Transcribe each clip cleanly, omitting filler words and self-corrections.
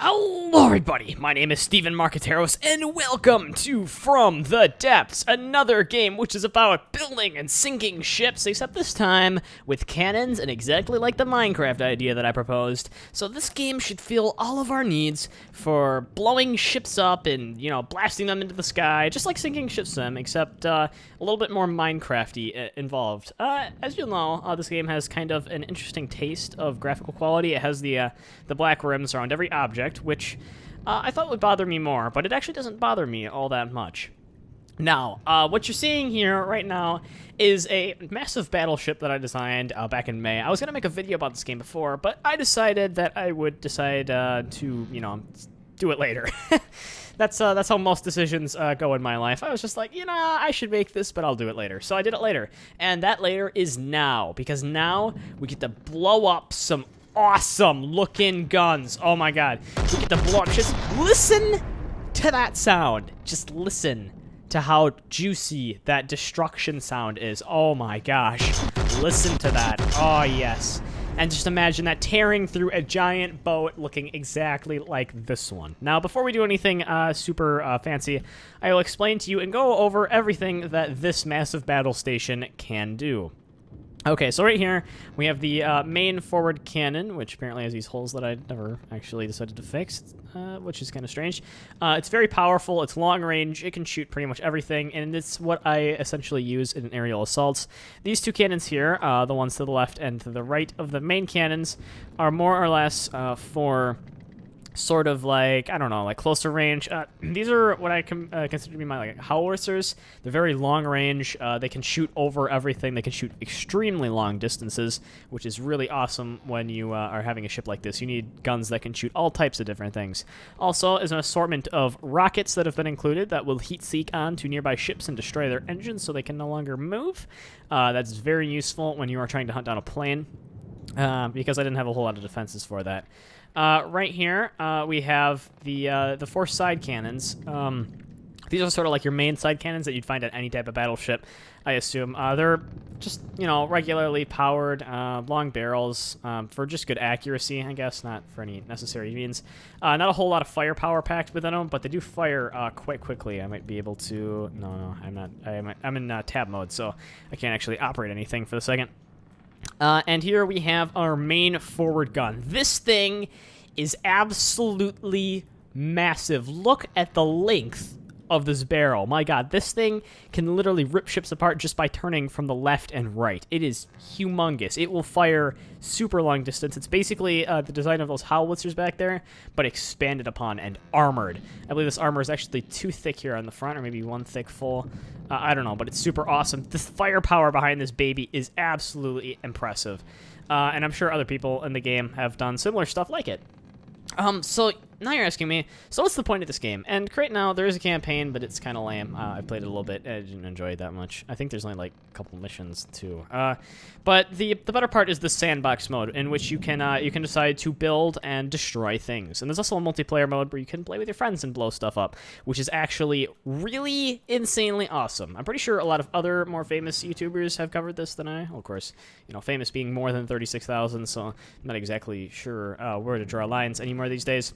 Hello everybody, my name is Steven Marqueteros, and welcome to From the Depths, another game which is about building and sinking ships, except this time with cannons and exactly like the Minecraft idea that I proposed. So this game should fill all of our needs for blowing ships up and, blasting them into the sky, just like sinking ship sim, except a little bit more Minecraft-y involved. As you'll know, this game has kind of an interesting taste of graphical quality. It has the black rims around every object, which I thought would bother me more, but it actually doesn't bother me all that much. Now, what you're seeing here right now is a massive battleship that I designed back in May. I was going to make a video about this game before, but I decided that I would decide to, do it later. That's how most decisions go in my life. I was just like, I should make this, but I'll do it later. So I did it later, and that later is now, because now we get to blow up some awesome looking guns. Oh my god. We get to blow up. Just listen to that sound. Just listen to how juicy that destruction sound is. Oh my gosh. Listen to that. Oh yes. And just imagine that tearing through a giant boat looking exactly like this one. Now, before we do anything super fancy, I will explain to you and go over everything that this massive battle station can do. Okay, so right here, we have the main forward cannon, which apparently has these holes that I never actually decided to fix, which is kind of strange. It's very powerful, it's long range, it can shoot pretty much everything, and it's what I essentially use in aerial assaults. These two cannons here, the ones to the left and to the right of the main cannons, are more or less for sort of like, I don't know, like closer range. These are what I consider to be my howitzers. They're very long range. They can shoot over everything. They can shoot extremely long distances, which is really awesome when you are having a ship like this. You need guns that can shoot all types of different things. Also, is an assortment of rockets that have been included that will heat seek onto nearby ships and destroy their engines so they can no longer move. That's very useful when you are trying to hunt down a plane, because I didn't have a whole lot of defenses for that. Right here, we have the four side cannons. These are sort of like your main side cannons that you'd find at any type of battleship, I assume. They're just, regularly powered, long barrels, for just good accuracy, I guess, not for any necessary means. Not a whole lot of firepower packed within them, but they do fire quite quickly. I might be able to... No, I'm not. I'm in tab mode, so I can't actually operate anything for the second. And here we have our main forward gun. This thing is absolutely massive. Look at the length of this barrel. My god, this thing can literally rip ships apart just by turning from the left and right. It is humongous. It will fire super long distance. It's basically the design of those howitzers back there, but expanded upon and armored. I believe this armor is actually too thick here on the front, or maybe one thick full. I don't know, but it's super awesome. The firepower behind this baby is absolutely impressive. And I'm sure other people in the game have done similar stuff like it. So now you're asking me, so what's the point of this game? And right now, there is a campaign, but it's kind of lame. I played it a little bit. I didn't enjoy it that much. I think there's only like a couple missions too. But the better part is the sandbox mode, in which you can decide to build and destroy things. And there's also a multiplayer mode where you can play with your friends and blow stuff up, which is actually really insanely awesome. I'm pretty sure a lot of other more famous YouTubers have covered this than I. Well, of course, famous being more than 36,000, so I'm not exactly sure where to draw lines anymore these days.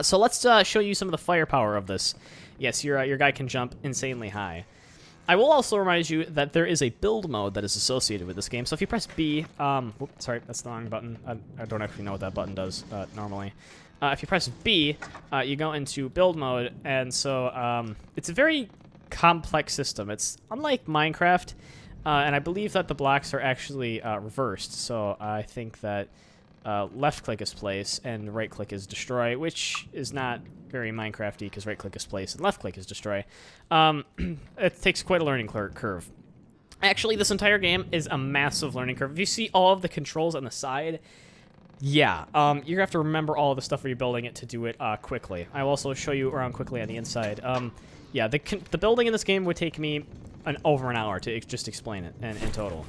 So let's show you some of the firepower of this. Yes, your guy can jump insanely high. I will also remind you that there is a build mode that is associated with this game. So if you press B, whoops, sorry, that's the wrong button. I don't actually know what that button does normally. If you press B, you go into build mode, and so it's a very complex system. It's unlike Minecraft, and I believe that the blocks are actually reversed. So I think that left click is place and right click is destroy, which is not very Minecrafty because right click is place and left click is destroy. It takes quite a learning curve. Actually, this entire game is a massive learning curve. If you see all of the controls on the side, yeah, you're gonna have to remember all of the stuff where you're building it to do it quickly. I will also show you around quickly on the inside. Yeah, the building in this game would take me over an hour to just explain it in total.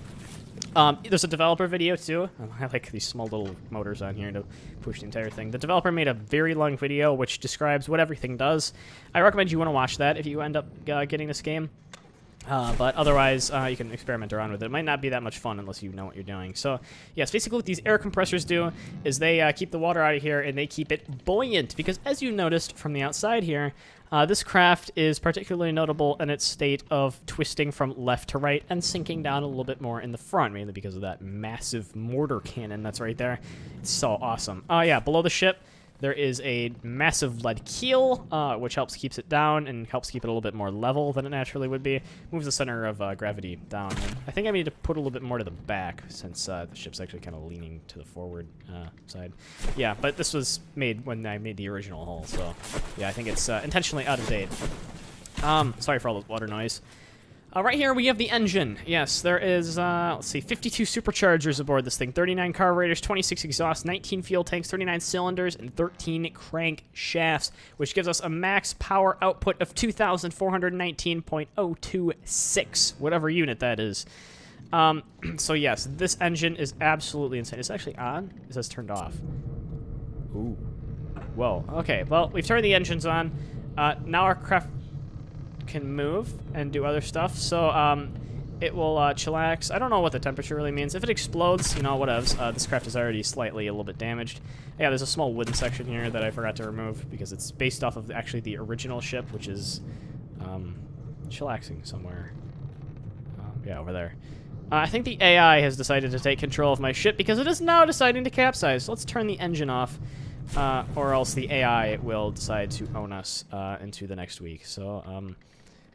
There's a developer video too. I like these small little motors on here to push the entire thing. The developer made a very long video which describes what everything does. I recommend you want to watch that if you end up getting this game. But otherwise, you can experiment around with it. It might not be that much fun unless you know what you're doing. So, yes, basically what these air compressors do is they keep the water out of here and they keep it buoyant. Because as you noticed from the outside here, this craft is particularly notable in its state of twisting from left to right and sinking down a little bit more in the front, mainly because of that massive mortar cannon that's right there. It's so awesome. Yeah, below the ship, there is a massive lead keel, which keeps it down and helps keep it a little bit more level than it naturally would be. Moves the center of gravity down. And I think I need to put a little bit more to the back since the ship's actually kind of leaning to the forward side. Yeah, but this was made when I made the original hull, so yeah, I think it's intentionally out of date. Sorry for all the water noise. Right here we have the engine. Yes, there is, let's see, 52 superchargers aboard this thing, 39 carburetors, 26 exhausts, 19 fuel tanks, 39 cylinders, and 13 crank shafts, which gives us a max power output of 2,419.026, whatever unit that is. So yes, this engine is absolutely insane. It's actually on. It says turned off. Ooh. Whoa. Okay, well, we've turned the engines on. Now our craft can move and do other stuff, so it will chillax. I don't know what the temperature really means. If it explodes, you know, whatevs. This craft is already slightly a little bit damaged. Yeah, there's a small wooden section here that I forgot to remove because it's based off of actually the original ship, which is chillaxing somewhere. Yeah, over there. I think the AI has decided to take control of my ship because it is now deciding to capsize. So let's turn the engine off, or else the AI will decide to own us into the next week. So,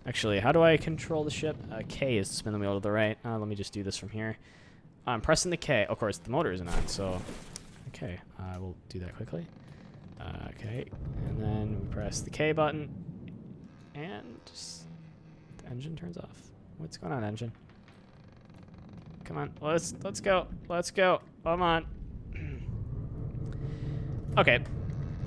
actually, how do I control the ship? K is to spin the wheel to the right. Let me just do this from here. I'm pressing the K. Of course, the motor isn't on, so... Okay, I will do that quickly. Okay, and then we press the K button, and just the engine turns off. What's going on, engine? Come on, let's go. Let's go. Come on. Okay.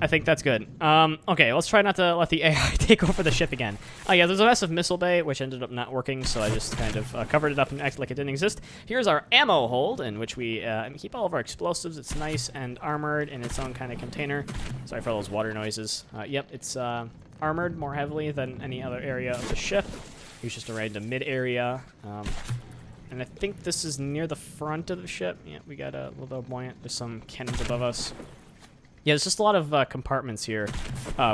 I think that's good. Okay, let's try not to let the AI take over the ship again. Yeah, there's a massive missile bay, which ended up not working, so I just kind of covered it up and acted like it didn't exist. Here's our ammo hold, in which we keep all of our explosives. It's nice and armored in its own kind of container. Sorry for all those water noises. Yep, it's armored more heavily than any other area of the ship. Here's just right into mid-area. And I think this is near the front of the ship. Yeah, we got a little bit buoyant. There's some cannons above us. Yeah, there's just a lot of compartments here,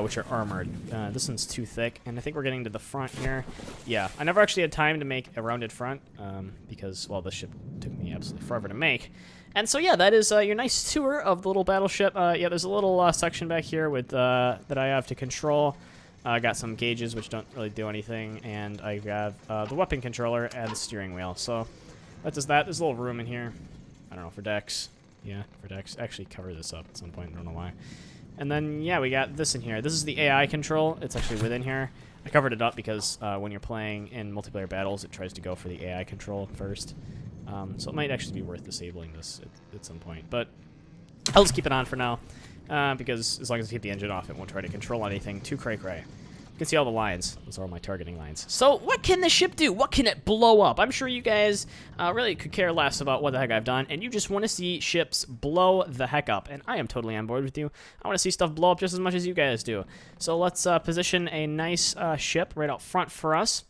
which are armored. This one's too thick, and I think we're getting to the front here. Yeah, I never actually had time to make a rounded front, because, well, the ship took me absolutely forever to make. And so, yeah, that is your nice tour of the little battleship. Yeah, there's a little section back here with that I have to control. I got some gauges, which don't really do anything, and I have the weapon controller and the steering wheel. So that does that. There's a little room in here. I don't know, for decks. Yeah, for decks. Actually cover this up at some point. I don't know why. And then, yeah, we got this in here. This is the AI control. It's actually within here. I covered it up because when you're playing in multiplayer battles, it tries to go for the AI control first. So it might actually be worth disabling this at some point. But I'll just keep it on for now because as long as I keep the engine off, it won't try to control anything too cray-cray. You can see all the lines. Those are all my targeting lines. So what can the ship do? What can it blow up? I'm sure you guys really could care less about what the heck I've done, and you just want to see ships blow the heck up, and I am totally on board with you. I want to see stuff blow up just as much as you guys do. So let's position a nice ship right out front for us.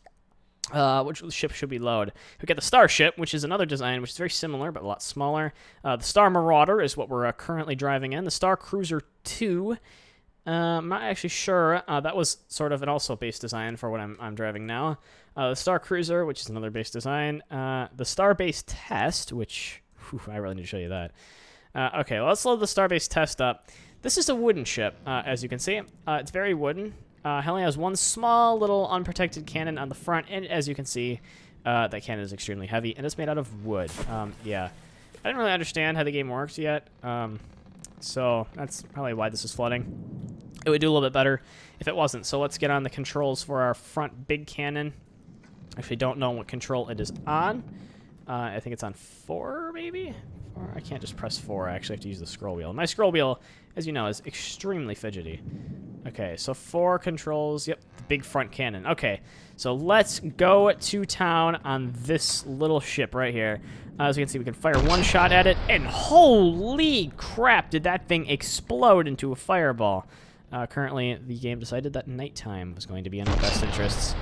Which ship should we load? We got the Starship, which is another design, which is very similar, but a lot smaller. The Star Marauder is what we're currently driving in. The Star Cruiser 2... I'm not actually sure. That was sort of an also base design for what I'm driving now. The Star Cruiser, which is another base design. The Star Base Test, which... Whew, I really need to show you that. Okay, well, let's load the Star Base Test up. This is a wooden ship, as you can see. It's very wooden. It only has one small little unprotected cannon on the front, and as you can see, that cannon is extremely heavy, and it's made out of wood. Yeah. I didn't really understand how the game works yet. So that's probably why this is flooding. It would do a little bit better if it wasn't. So let's get on the controls for our front big cannon. Actually, don't know what control it is on. I think it's on 4, maybe? 4? I can't just press 4. I actually have to use the scroll wheel. My scroll wheel, as you know, is extremely fidgety. Okay, so 4 controls. Yep, the big front cannon. Okay, so let's go to town on this little ship right here. As you can see, we can fire one shot at it, and holy crap, did that thing explode into a fireball. Currently, the game decided that nighttime was going to be in our best interests.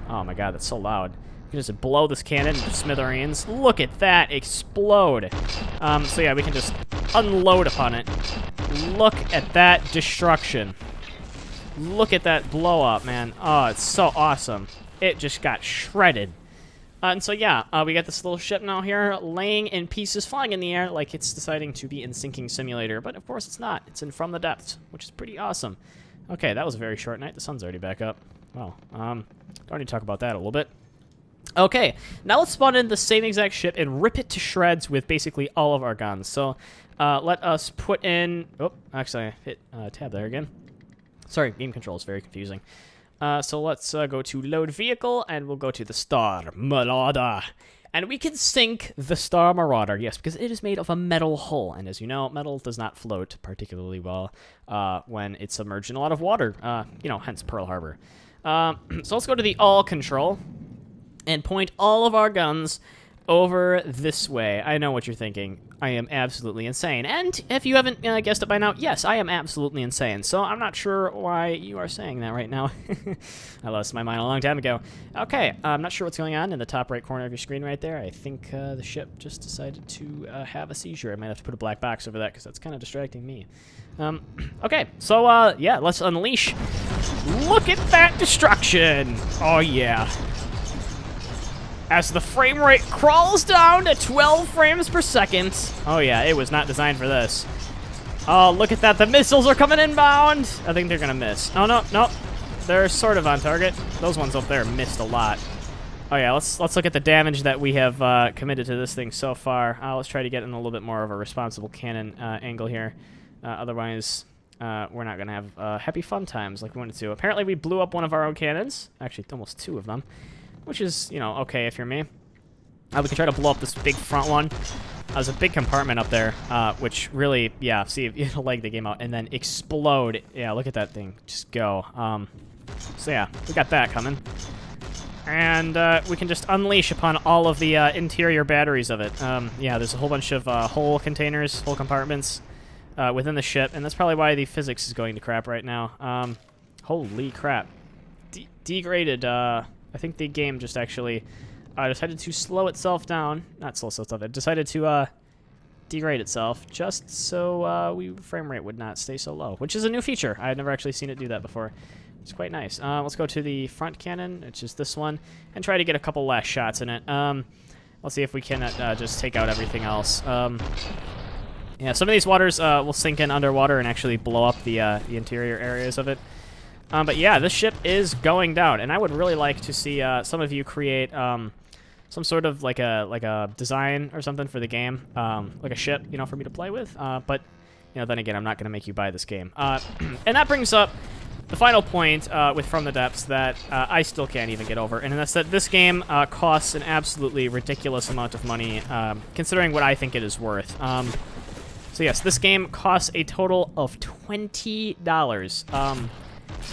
Oh my god, that's so loud. can just blow this cannon into smithereens. Look at that explode. So yeah, we can just unload upon it. Look at that destruction. Look at that blow up, man. Oh, it's so awesome. It just got shredded. And so yeah, we got this little ship now here, laying in pieces, flying in the air like it's deciding to be in Sinking Simulator. But of course it's not. It's in From the Depths, which is pretty awesome. Okay, that was a very short night. The sun's already back up. Well, don't need to talk about that a little bit. Okay, now let's spawn in the same exact ship and rip it to shreds with basically all of our guns. So let us put in... Oh, actually, I hit tab there again. Sorry, game control is very confusing. So let's go to load vehicle, and we'll go to the Star Marauder. And we can sink the Star Marauder, yes, because it is made of a metal hull. And as you know, metal does not float particularly well when it's submerged in a lot of water, you know, hence Pearl Harbor. So let's go to the all control and point all of our guns over this way. I know what you're thinking. I am absolutely insane. And if you haven't guessed it by now, yes, I am absolutely insane. So I'm not sure why you are saying that right now. I lost my mind a long time ago. Okay, I'm not sure what's going on in the top right corner of your screen right there. I think the ship just decided to have a seizure. I might have to put a black box over that because that's kind of distracting me. Okay, so yeah, let's unleash. Look at that destruction. Oh, yeah. As the frame rate crawls down to 12 frames per second. Oh yeah, it was not designed for this. Oh, look at that. The missiles are coming inbound. I think they're going to miss. Oh, no, no. They're sort of on target. Those ones up there missed a lot. Oh yeah, let's look at the damage that we have committed to this thing so far. Let's try to get in a little bit more of a responsible cannon angle here. Otherwise, we're not going to have happy fun times like we wanted to. Apparently, we blew up one of our own cannons. Actually, almost two of them. Which is, you know, okay if you're me. We can try to blow up this big front one. There's a big compartment up there, which really, yeah, see, it'll leg the game out and then explode. Yeah, look at that thing. Just go. So yeah, we got that coming. And we can just unleash upon all of the interior batteries of it. Yeah, there's a whole bunch of hull containers, hull compartments within the ship, and that's probably why the physics is going to crap right now. Holy crap. Degraded, I think the game just actually decided to slow itself down. Not slow itself down. It decided to degrade itself just so frame rate would not stay so low, which is a new feature. I had never actually seen it do that before. It's quite nice. Let's go to the front cannon, which is this one, and try to get a couple last shots in it. Let's see if we can just take out everything else. Yeah, some of these waters will sink in underwater and actually blow up the interior areas of it. But yeah, this ship is going down, and I would really like to see some of you create some sort of like a design or something for the game, like a ship, you know, for me to play with. But you know, then again, I'm not going to make you buy this game. And that brings up the final point with From the Depths that I still can't even get over, and that's that this game costs an absolutely ridiculous amount of money, considering what I think it is worth. So yes, this game costs a total of $20.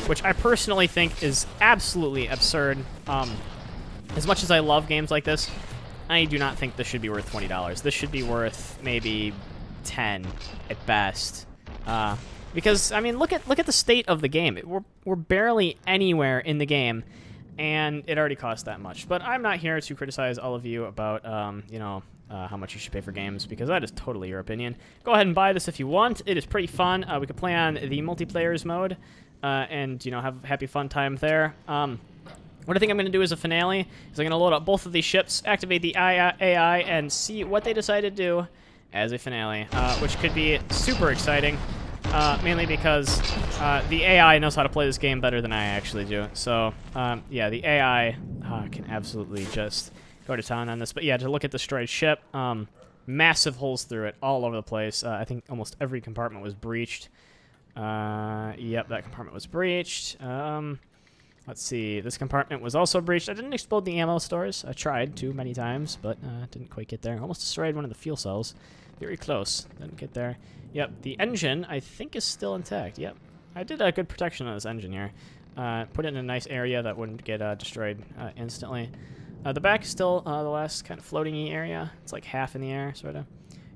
Which I personally think is absolutely absurd. As much as I love games like this, I do not think this should be worth $20. This should be worth maybe $10 at best. Because I mean, look at the state of the game. We're barely anywhere in the game, and it already costs that much. But I'm not here to criticize all of you about you know, how much you should pay for games, because that is totally your opinion. Go ahead and buy this if you want. It is pretty fun. We could play on the multiplayers mode. And, you know, have a happy fun time there. What I think I'm going to do as a finale is I'm going to load up both of these ships, activate the AI, and see what they decide to do as a finale, which could be super exciting, mainly because the AI knows how to play this game better than I actually do. So, yeah, the AI can absolutely just go to town on this. But, yeah, to look at the destroyed ship, massive holes through it all over the place. I think almost every compartment was breached. Yep, that compartment was breached. Let's see, this compartment was also breached. I didn't explode the ammo stores. I tried to many times, but didn't quite get there. Almost destroyed one of the fuel cells. Very close. Didn't get there. Yep, the engine, I think, is still intact. Yep, I did a good protection on this engine here. Put it in a nice area that wouldn't get destroyed instantly. The back is still the last kind of floating-y area. It's like half in the air, sort of.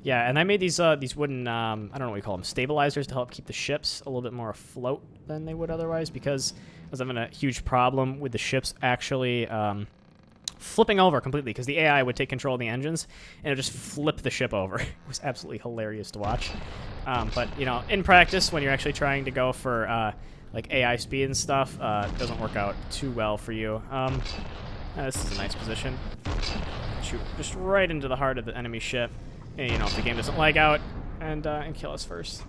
Yeah, and I made these wooden, I don't know what you call them, stabilizers to help keep the ships a little bit more afloat than they would otherwise, because I was having a huge problem with the ships actually flipping over completely because the AI would take control of the engines and it would just flip the ship over. It was absolutely hilarious to watch. But, you know, in practice, when you're actually trying to go for, like, AI speed and stuff, it doesn't work out too well for you. This is a nice position. Shoot just right into the heart of the enemy ship. And, you know, if the game doesn't lag out and kill us first.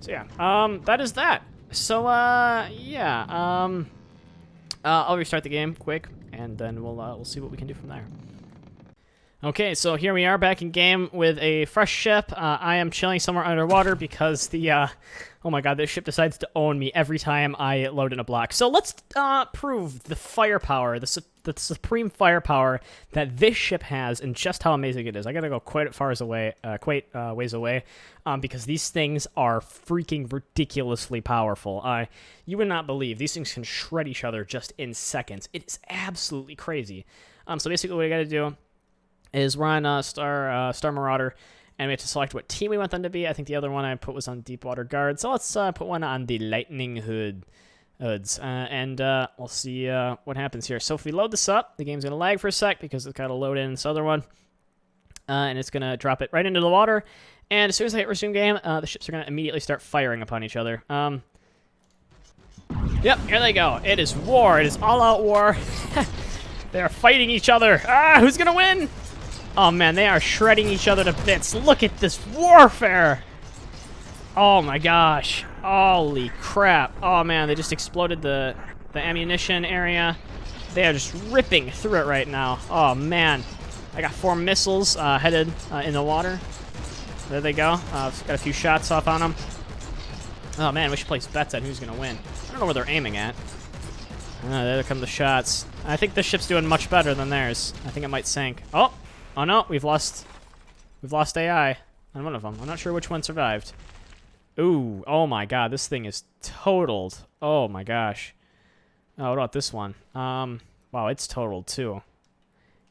So, yeah. That is that. So, yeah. I'll restart the game quick, and then we'll see what we can do from there. Okay, so here we are back in game with a fresh ship. I am chilling somewhere underwater because the, oh my god, this ship decides to own me every time I load in a block. So let's prove the firepower, the supreme firepower that this ship has and just how amazing it is. I gotta go quite ways away, because these things are freaking ridiculously powerful. You would not believe these things can shred each other just in seconds. It is absolutely crazy. So basically what I gotta do is we're on Star Marauder, and we have to select what team we want them to be. I think the other one I put was on Deepwater Guard, so let's put one on the Lightning Hoods, and we'll see what happens here. So if we load this up, the game's going to lag for a sec because it's got to load in this other one, and it's going to drop it right into the water, and as soon as I hit resume game, the ships are going to immediately start firing upon each other. Yep, here they go. It is war. It is all-out war. They are fighting each other. Who's going to win? Oh, man, they are shredding each other to bits. Look at this warfare. Oh, my gosh. Holy crap. Oh, man, they just exploded the ammunition area. They are just ripping through it right now. Oh, man. I got 4 missiles headed in the water. There they go. Got a few shots off on them. Oh, man, we should place bets on who's going to win. I don't know where they're aiming at. There come the shots. I think this ship's doing much better than theirs. I think it might sink. Oh no, we've lost AI on one of them. I'm not sure which one survived. Ooh, oh my god, this thing is totaled. Oh my gosh. Oh, what about this one? Wow, it's totaled too.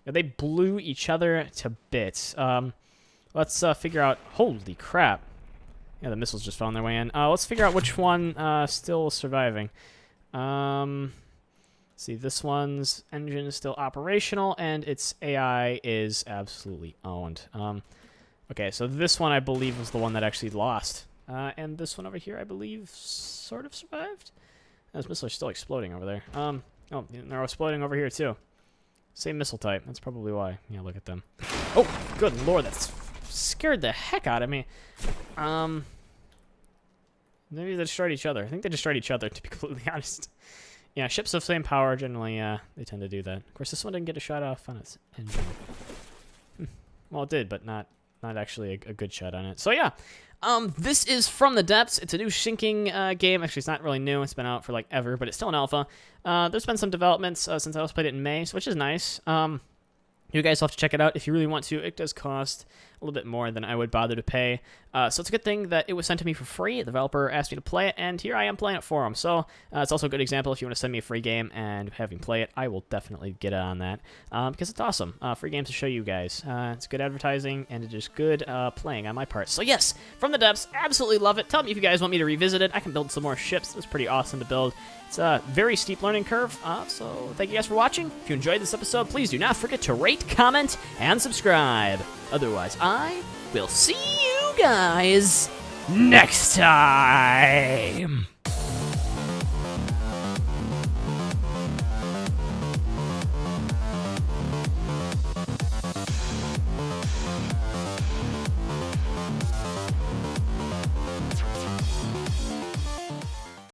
Yeah, they blew each other to bits. Let's figure out. Holy crap! Yeah, the missiles just found their way in. Let's figure out which one still surviving. See, this one's engine is still operational, and its AI is absolutely owned. Okay, so this one, I believe, was the one that actually lost. And this one over here, I believe, sort of survived? Those missiles are still exploding over there. Oh, they're exploding over here, too. Same missile type. That's probably why. Yeah, look at them. Oh, good lord, that's scared the heck out of me. Maybe they destroyed each other. I think they destroyed each other, to be completely honest. Yeah, ships of same power, generally, they tend to do that. Of course, this one didn't get a shot off on its engine. Well, it did, but not actually a good shot on it. So, yeah, this is From the Depths. It's a new sinking game. Actually, it's not really new. It's been out for, like, ever, but it's still an alpha. There's been some developments since I last played it in May, which is nice. You guys will have to check it out if you really want to. It does cost a little bit more than I would bother to pay. So it's a good thing that it was sent to me for free. The developer asked me to play it, and here I am playing it for him. So it's also a good example if you want to send me a free game and have me play it. I will definitely get on that because it's awesome. Free games to show you guys. It's good advertising, and it is good playing on my part. So yes, From the Depths, absolutely love it. Tell me if you guys want me to revisit it. I can build some more ships. It was pretty awesome to build. It's a very steep learning curve, so thank you guys for watching. If you enjoyed this episode, please do not forget to rate, comment, and subscribe. Otherwise, I will see you guys next time.